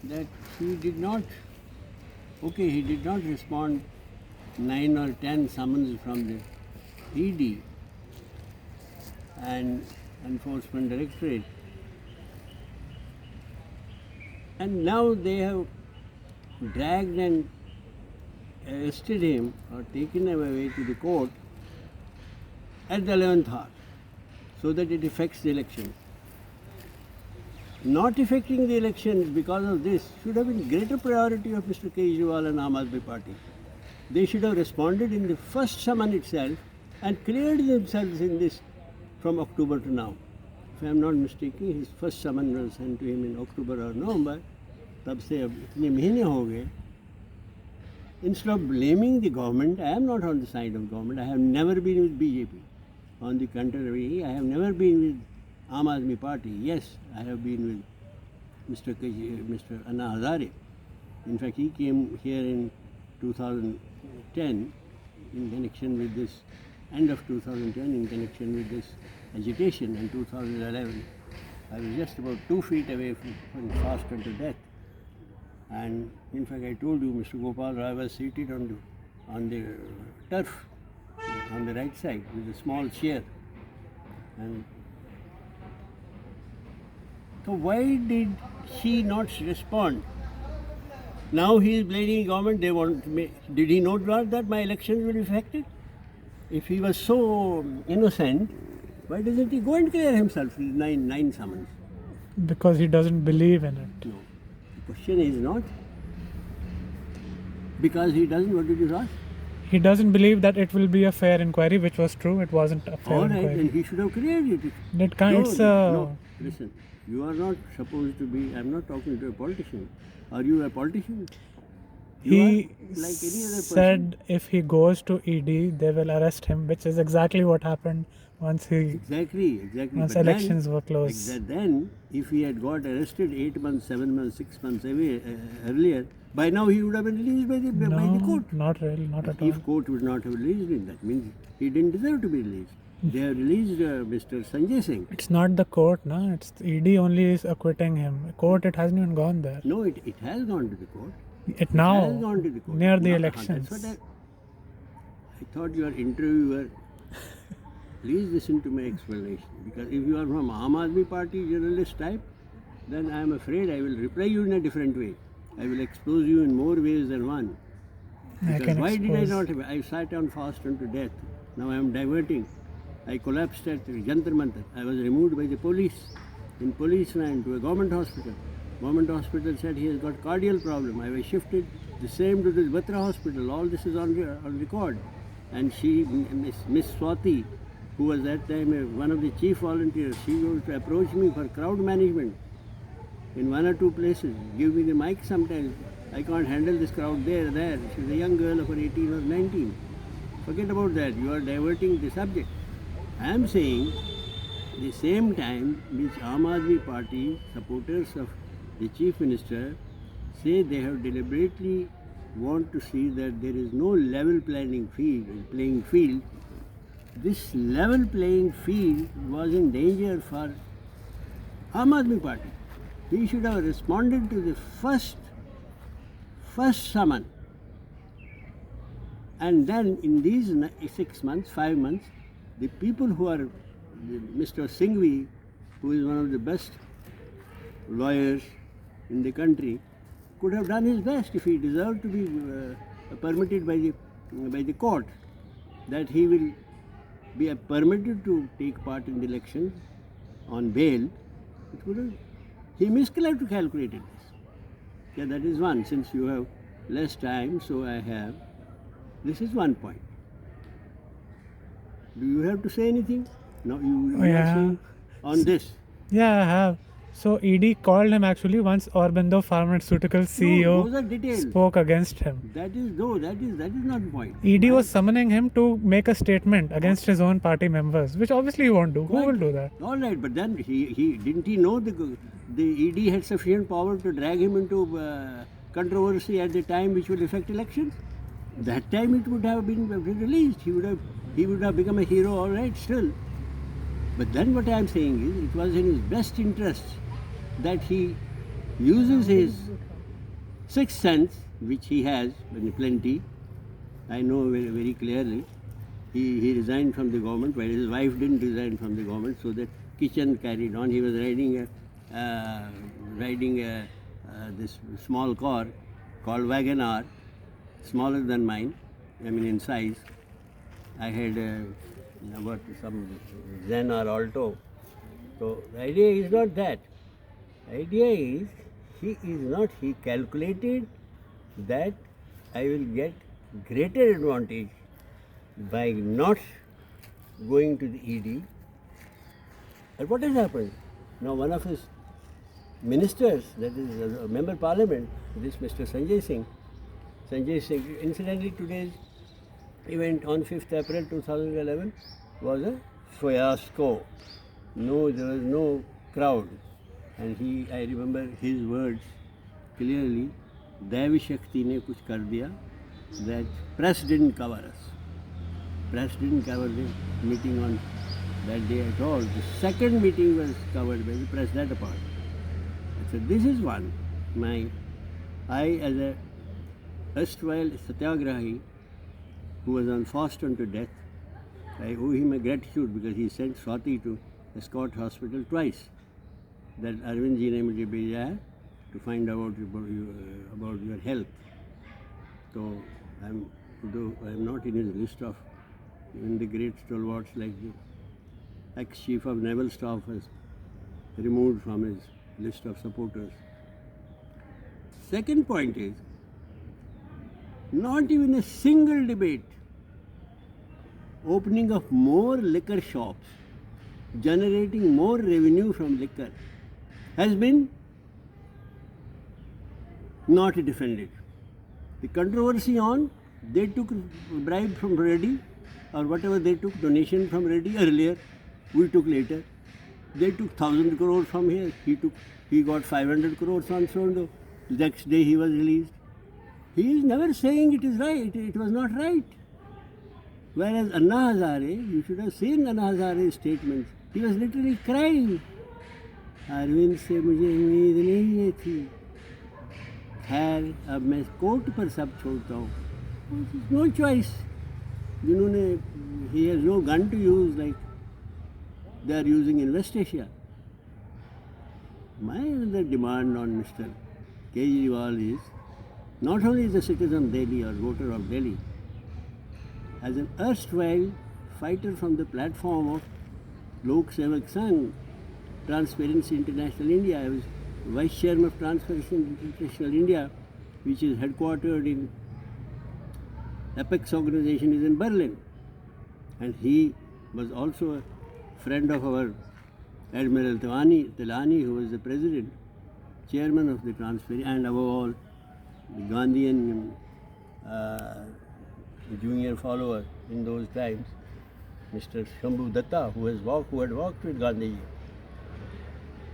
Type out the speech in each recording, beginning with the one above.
that he did not respond 9 or 10 summons from the ED and Enforcement Directorate. And now they have dragged and arrested him or taken him away to the court at the 11th hour so that it affects the election. Not affecting the elections because of this should have been greater priority of Mr. Kejriwal and Aam Aadmi Party. They should have responded in the first summon itself and cleared themselves in this from October to now. If I am not mistaken, his first summon was sent to him in October or November. तब से अब इतने महीने हो गए. Instead of blaming the government, I am not on the side of government. I have never been with BJP. On the contrary, I have never been with Aam Aadmi Party. Yes, I have been with Mr. Anna Hazare. In fact, he came here in 2010 in connection with this, end of 2010 in connection with this agitation. In 2011, I was just about 2 feet away from fast unto death. And in fact, I told you, Mr. Gopal Rai was seated on the turf on the right side with a small chair. And so why did he not respond? Now he is blaming government. They want to make, did he know that my elections will be affected? If he was so innocent, why doesn't he go and clear himself with nine summons? Because he doesn't believe in it. No. The question is not because he doesn't. What did you ask? He doesn't believe that it will be a fair inquiry, which was true. It wasn't a fair All right, inquiry. then he should have cleared it. It can't, No, listen. You are not supposed to be. I'm not talking to a politician. Are you a politician? You He are like any other person. said if he goes to ED, they will arrest him, which is exactly what happened once Exactly. once But elections were closed. Then, if he had got arrested 8 months, 7 months, 6 months away, earlier, by now he would have been released by the court. Not really, not at all. If court would not have released him, that means he didn't deserve to be released. They have released Mr. Sanjay Singh. It's not the court, no. It's ED only is acquitting him. Court, it hasn't even gone there. No, it has gone to the court. It now, has gone to the court. near the No, elections. That's what I thought your interviewer. Please listen to my explanation. Because if you are from Aam Aadmi Party journalist type, then I am afraid I will reply you in a different way. I will expose you in more ways than one. Because why did I not? I sat on fast unto death. Now I am diverting. I collapsed at Jantar Mantar. I was removed by the police in police van to a government hospital. Government hospital said he has got cardiac problem. I was shifted the same to the Batra hospital. All this is on record. And she, Miss Swati, who was at that time one of the chief volunteers, she used to approach me for crowd management in 1 or 2 places. Give me the mic sometimes. I can't handle this crowd there. She's a young girl of 18 or 19. Forget about that. You are diverting the subject. I am saying the same time which Aam Aadmi Party supporters of the Chief Minister say they have deliberately want to see that there is no level playing field. This level playing field was in danger for Aam Aadmi Party. He should have responded to the first summon. And then in these 6 months, 5 months, the people who are, Mr. Singhvi, who is one of the best lawyers in the country, could have done his best if he deserved to be permitted by the court, that he will be permitted to take part in the election on bail. It would have, he miscalculated this. Yeah, that is one. Since you have less time, so I have. This is one point. Do you have to say anything? No, you Yeah. say on this. Yeah, I have. So ED called him actually once Aurobindo Pharmaceutical No, CEO those are details. spoke against him. That is not the point. ED was summoning him to make a statement against his own party members, which obviously he won't do. Who will do that? All right, but then he didn't he know the ED had sufficient power to drag him into controversy at the time which would affect elections? That time it would have been released. He would have become a hero, all right, still. But then what I am saying is, it was in his best interest that he uses his sixth sense, which he has in plenty. I know very, very clearly. He resigned from the government, while his wife didn't resign from the government, so that kitchen carried on. He was riding this small car called Wagon-R, smaller than mine, I mean in size. I had about some Zen or Alto. So the idea is not that. The idea is he calculated that I will get greater advantage by not going to the ED. And what has happened? Now one of his ministers, that is a member of parliament, this Mr. Sanjay Singh, incidentally today's event on 5th April 2011 was a fiasco. No, there was no crowd. And I remember his words clearly, Devi Shakti ne kuch kar diya, that press didn't cover us. Press didn't cover the meeting on that day at all. The second meeting was covered by the press, that apart. I said, this is one. I as a erstwhile satyagrahi who was on fast unto death, I owe him a gratitude because he sent Swati to Escort Hospital twice. That Arvind ji ne mujhe bheja hai to find out about your health. So though I am not in his list of even the great stalwarts like the ex-chief of naval staff was removed from his list of supporters. Second point is, not even a single debate opening of more liquor shops, generating more revenue from liquor has been not defended. The controversy on they took bribe from Reddy or whatever they took donation from Reddy earlier, we took later. They took 1,000 crores from here. He got 500 crores on Sondo. The next day he was released. He is never saying it is right. It was not right. Whereas Anna Hazare, you should have seen Anna Hazare's statements. He was literally crying. Arvind से मुझे उम्मीद नहीं है थी. खैर अब मैं court पर सब छोड़ता हूँ. No choice. He has no gun to use like they are using in West Asia. My other demand on Mr. Kejriwal is not only is a citizen of Delhi or voter of Delhi, as an erstwhile fighter from the platform of Lok Sevak Sangh, Transparency International India. I was vice chairman of Transparency International India, which is headquartered in Apex organization is in Berlin. And he was also a friend of our Admiral Tilani, who was the president, chairman of the Transparency, and above all, the Gandhian junior follower in those times, Mr. Shambhu Datta, who had walked with Gandhi.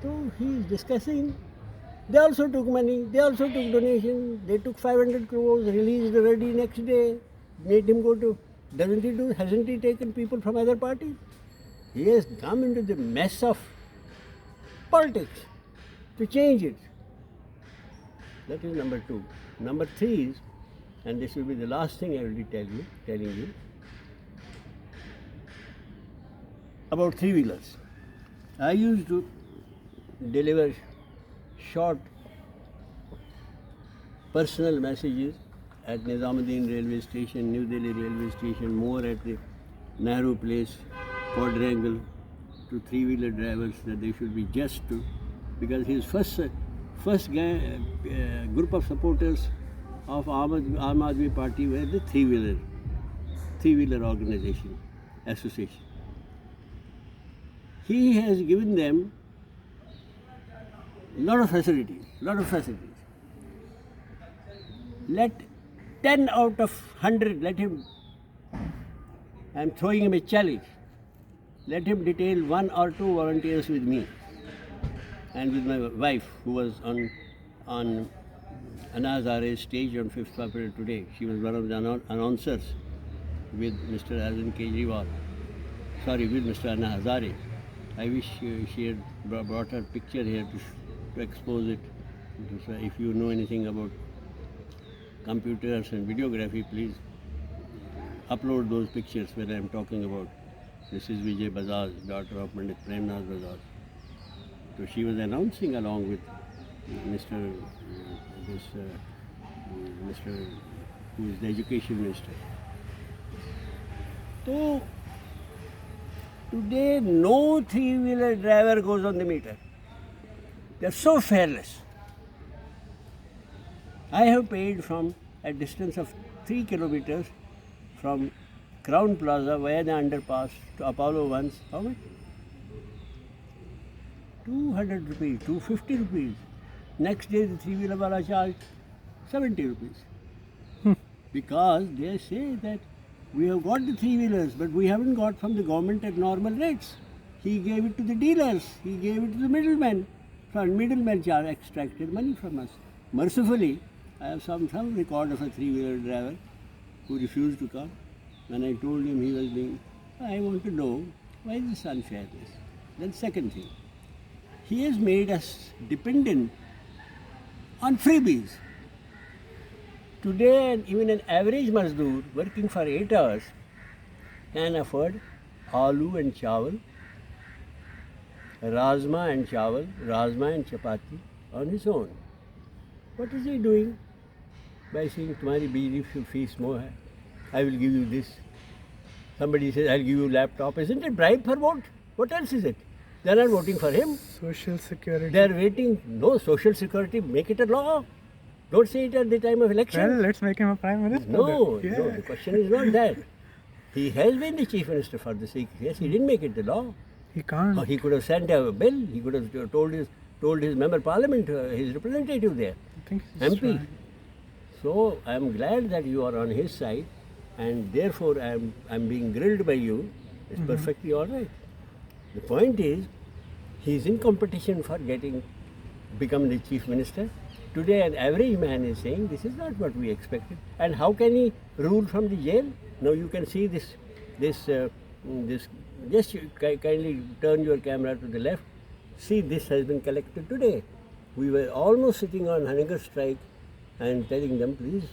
So he is discussing. They also took money, they also took donation, they took 500 crores, released Reddy next day, made him go to, hasn't he taken people from other parties? He has come into the mess of politics to change it. That is number two. Number three is, and this will be the last thing I will be telling you, about three-wheelers. I used to deliver short personal messages at Nizamuddin railway station, New Delhi railway station, more at the Nehru Place, quadrangle, to three-wheeler drivers that they should be just to, because his first group of supporters of Aam Aadmi Party were the three-wheeler organization, association. He has given them lot of facilities. Let 10 out of 100, let him, I am throwing him a challenge, let him detail 1 or 2 volunteers with me and with my wife, who was on Anna Hazare's stage on 5th April today. She was one of the announcers with Mr. Arvind Kejriwal, with Mr. Anna Hazare. I wish she had brought her picture here to expose it. So if you know anything about computers and videography, please upload those pictures where I am talking about Mrs. Vijay Bajaj, daughter of Pandit Premnath Bajaj. So she was announcing along with Mr. Mr. who is the education minister. So today no three-wheeler driver goes on the meter. They are so fearless. I have paid from a distance of 3 kilometers from Crown Plaza via the underpass to Apollo once. How much? 200 rupees, 250 rupees. Next day the three-wheeler wala charged 70 rupees. Because they say that we have got the three-wheelers, but we haven't got from the government at normal rates. He gave it to the dealers, he gave it to the middlemen. From middlemen extracted money from us. Mercifully, I have some record of a three-wheeler driver who refused to come. When I told him he was being, I want to know why this unfairness. Then second thing, he has made us dependent on freebies. Today, even an average Mazdoor working for 8 hours can afford aloo and chawal, rajma and chawal, rajma and chapati on his own. What is he doing? By saying, "Tumhari bijli fees more hai, I will give you this." Somebody says, "I'll give you laptop." Isn't it bribe for vote? What else is it? They are not voting for him. Social security. They are waiting. No, social security, make it a law. Don't say it at the time of election. Well, let's make him a prime minister. No, then. no, the question is not that. He has been the chief minister for the 6 years. He didn't make it the law. He can't. Or he could have sent a bill. He could have told his member parliament, his representative there, I think he's MP. trying. So I am glad that you are on his side, and therefore I am being grilled by you. It's perfectly all right. The point is, he is in competition for become the chief minister. Today an average man is saying this is not what we expected. And how can he rule from the jail? Now you can see this. Just kindly turn your camera to the left. See, this has been collected today. We were almost sitting on hunger strike and telling them, please,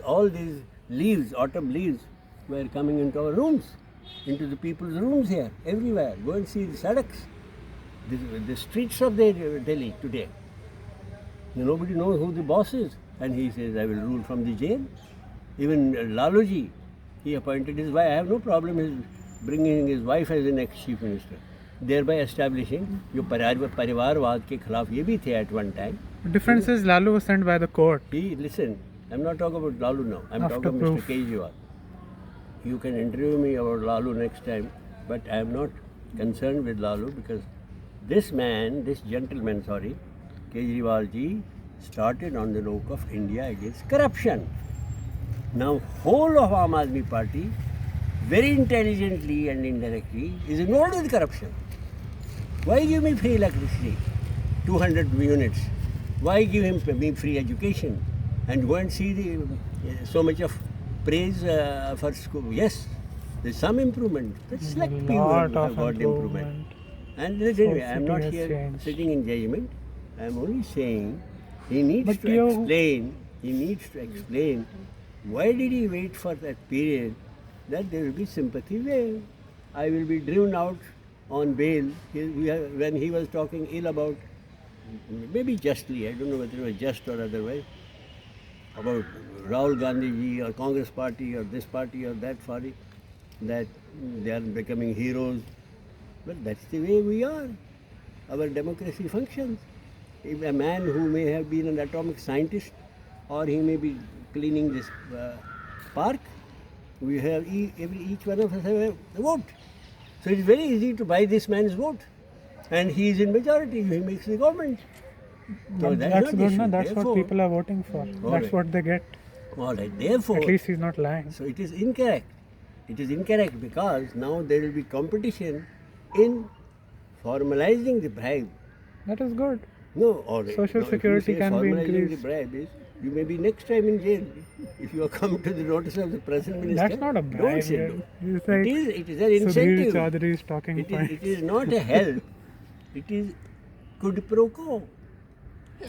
all these leaves, autumn leaves, were coming into our rooms, into the people's rooms here, everywhere. Go and see the sadaks, the streets of Delhi today. Nobody knows who the boss is. And he says, I will rule from the jail. Even Laluji, he appointed his wife. I have no problem his bringing his wife as the next chief minister, thereby establishing जो परिवारवाद के खिलाफ ये भी थे at one time. The difference is Lalu was sent by the court. Listen, I'm not talking about Lalu now. I'm After talking proof. about Mr. Kejriwal. You can interview me about Lalu next time, but I am not concerned with Lalu because this gentleman, Kejriwal ji, started on the yoke of India against corruption. Now, whole of Aam Aadmi Party, very intelligently and indirectly, is involved with corruption. Why give me free electricity, 200 units? Why give me free education? And go and see so much of praise for school. Yes, there's some improvement. But select people Lot have of got improvement. And anyway, I'm not city has here changed. sitting in judgment. I'm only saying he needs But to explain why did he wait for that period that there will be sympathy wave. I will be driven out on bail when he was talking ill about, maybe justly, I don't know whether it was just or otherwise, about Rahul Gandhi ji or Congress party or this party or that party, that they are becoming heroes. But that's the way we are. Our democracy functions. If a man who may have been an atomic scientist or he may be cleaning this park, we have each one of us have a vote. So it's very easy to buy this man's vote. And he is in majority, he makes the government. So That's not good, issue. no? That's Therefore, what people are voting for. That's right. what they get. All right, therefore, At least he's not lying. so it is incorrect. It is incorrect because now there will be competition in formalizing the bribe. That is good. No, all right. Social Now, security if you say can be formalizing increased. the bribe is, you may be next time in jail if you are come to the notice of the present minister. That's not a Don't bribe. say no. It's like It is an Sudhir incentive. Chaudhary's talking It points. is not a help. It is quid pro quo.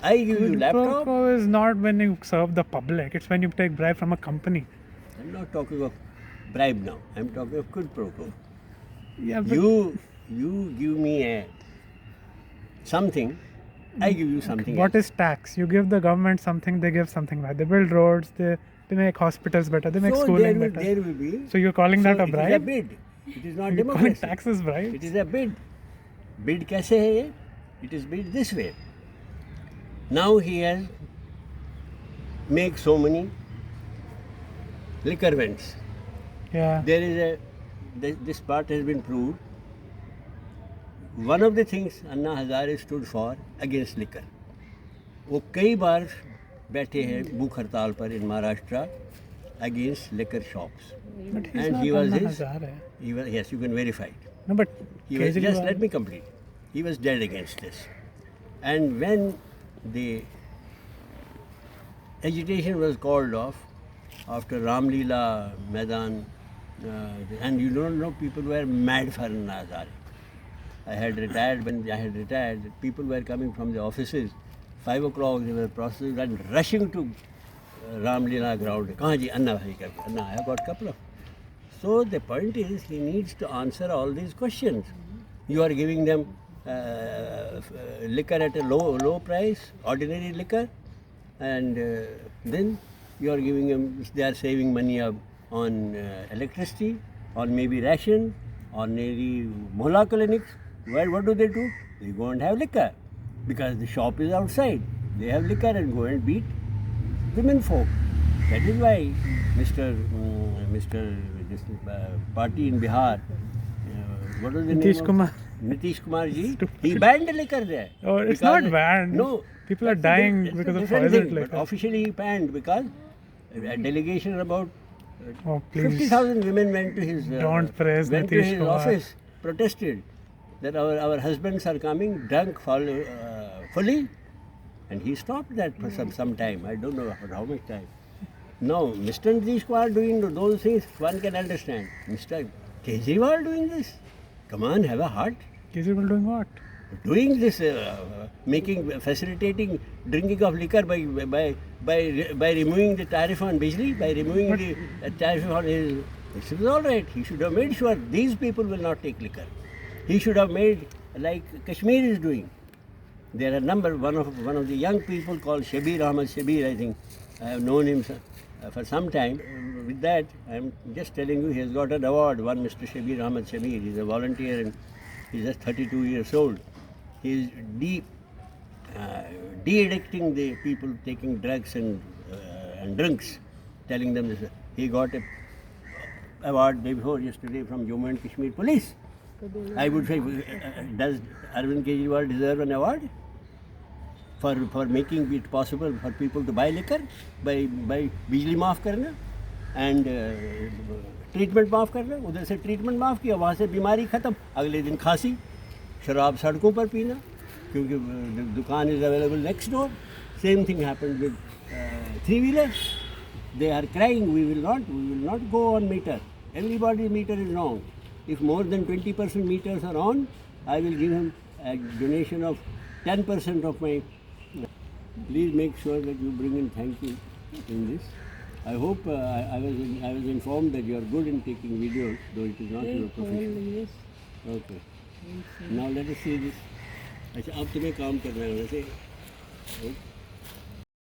I give you Quid laptop. pro quo is not when you serve the public. It's when you take bribe from a company. I'm not talking of bribe now. I'm talking of quid pro quo. Yeah, but You give me something. I give you something. what else. is tax? You give the government something, they give something back. They build roads, they make hospitals better, they make So schooling there better. will be. So you're calling that a It is a bribe? bid. It is not You're calling democracy. taxes bribes? It is a bid. Bid कैसे है ये? It is bid this way. Now he has make so many liquor vents. Yeah. There is this part has been proved. One of the things Anna Hazare stood for against liquor. वो कई बार बैठे हैं भूख हड़ताल पर in Maharashtra against liquor shops. But he's And not he was Anna his. Hazare. Yes, you can verify it. No, but He was, just Kejriwal- let me complete. He was dead against this. And when the agitation was called off after Ram Leela Maidan, and you don't know, people were mad for Anna Hazare. I had retired. When I had retired, people were coming from the offices. 5 o'clock, they were processing and rushing to Ram Leela ground. Kahan ji, Anna bhai karke. Anna, I have got couple of. So the point is, he needs to answer all these questions. You are giving them liquor at a low price, ordinary liquor, and then you are giving them. They are saving money on electricity, on maybe ration, on maybe mohalla clinics. Well, what do? They go and have liquor because the shop is outside. They have liquor and go and beat women folk. That is why Mr. This party in Bihar, what was the name? Nitish of- Kumar. Nitish Kumar ji, he banned the liquor there. Oh, it's Because- not banned. No. People are that's a dying that's a because of different poisoned thing, but liquor. officially he banned because a delegation about Oh, please. 50,000 women went to his Don't praise went to Nitish his Kumar. office, protested that our husbands are coming drunk fully, and he stopped that for some time. I don't know for how much time. No, Mr. Nitish Kumar doing those things, one can understand. Mr. Kejriwal doing this? Come on, have a heart. Kejriwal doing what? Doing this, facilitating drinking of liquor by removing the tariff on Bijli, by removing the tariff on his. This is all right. He should have made sure these people will not take liquor. He should have made like Kashmir is doing. There are one of the young people called Shabir Ahmad Shabir, I think. I have known him for some time. With that, I am just telling you, he has got an award. One Mr. Shabir Ahmad Shabir. He is a volunteer and he is just 32 years old. He is de-addicting the people taking drugs and drinks, telling them this. He got a award day before yesterday from Jammu and Kashmir Police. I would say, does Arvind Kejriwal deserve an award for making it possible for people to buy liquor, by बिजली माफ़ करना and treatment माफ़ करना? उधर से treatment माफ़ किया, वहाँ से बीमारी ख़त्म, अगले दिन खांसी, शराब सड़कों पर पीना, क्योंकि दुकान is available next door. Same thing happened with three-wheeler. They are crying, we will not go on meter. Everybody's meter is wrong. If more than 20% meters are on, I will give him a donation of 10% of my. Please make sure that you bring in thank you in this. I hope I was informed that you are good in taking videos, though it is not your profession. Okay. Now let us see this. अच्छा अब तुम्हें काम करना है वैसे.